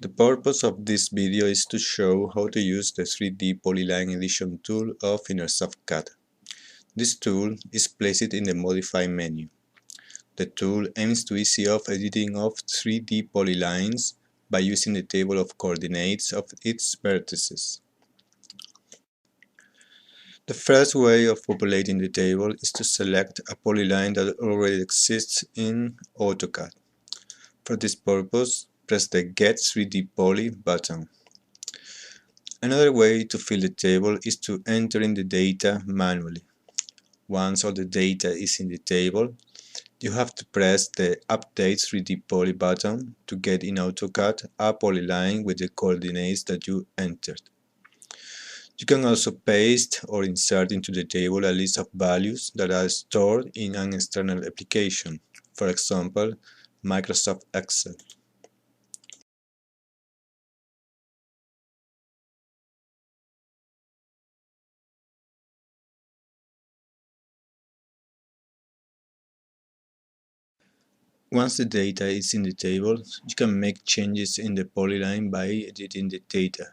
The purpose of this video is to show how to use the 3D Polyline Edition tool of InnerSoft CAD. This tool is placed in the Modify menu. The tool aims to ease off editing of 3D polylines by using the table of coordinates of its vertices. The first way of populating the table is to select a polyline that already exists in AutoCAD. For this purpose, press the Get 3D Poly button. Another way to fill the table is to enter in the data manually. Once all the data is in the table, you have to press the Update 3D Poly button to get in AutoCAD a polyline with the coordinates that you entered. You can also paste or insert into the table a list of values that are stored in an external application, for example, Microsoft Excel. Once the data is in the table, you can make changes in the polyline by editing the data.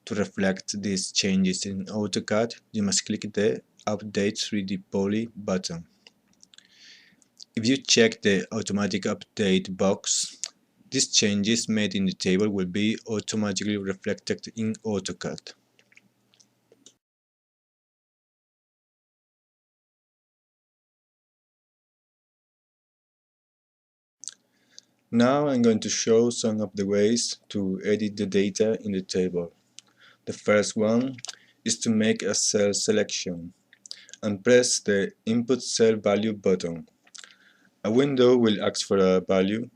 To reflect these changes in AutoCAD, you must click the Update 3D Poly button. If you check the Automatic Update box, these changes made in the table will be automatically reflected in AutoCAD. Now I'm going to show some of the ways to edit the data in the table. The first one is to make a cell selection and press the Input Cell Value button. A window will ask for a value,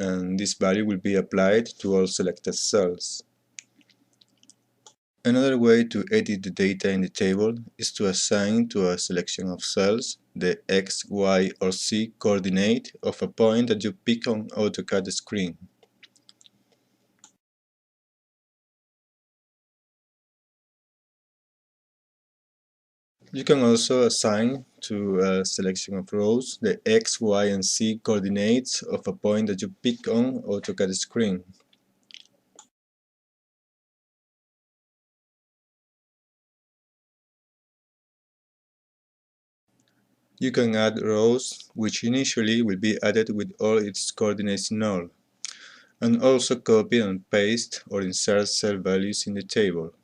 and this value will be applied to all selected cells. Another way to edit the data in the table is to assign to a selection of cells the X, Y, or Z coordinate of a point that you pick on AutoCAD screen. You can also assign to a selection of rows the X, Y, and Z coordinates of a point that you pick on AutoCAD screen. You can add rows which initially will be added with all its coordinates null, and also copy and paste or insert cell values in the table.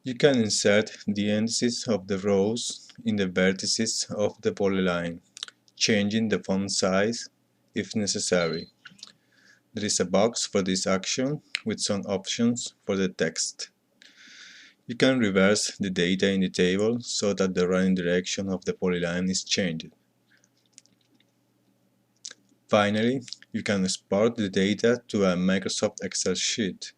You can insert the indices of the rows in the vertices of the polyline, changing the font size if necessary. There is a box for this action with some options for the text. You can reverse the data in the table so that the running direction of the polyline is changed. Finally, you can export the data to a Microsoft Excel sheet.